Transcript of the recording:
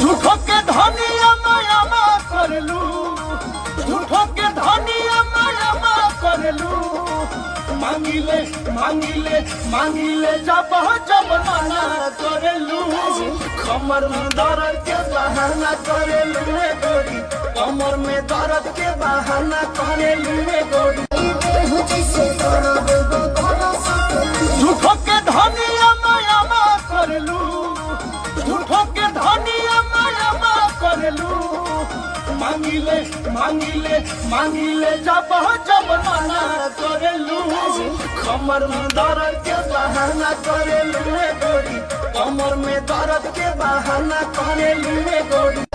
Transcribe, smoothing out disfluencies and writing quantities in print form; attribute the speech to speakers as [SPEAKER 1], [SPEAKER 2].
[SPEAKER 1] झूठो के धनिया माया मा करलू, झूठो के धनिया माया मा करलू। मांगिले मांगिले मांगिले जब जब मना करलू, कमर में दर्द के बहाना करलू रे गोरी, कमर में दर्द के बहाना करलू रे गोरी। झूठो के धनिया माया मा करलू, झूठो के धनिया माया मा करलू। मांगिले मांगिले मांगिले जब जब मना करलू, कमर में दर्द के बहाना करलू रे गोरी, कमर में दर्द के बहाना करलू रे गोरी।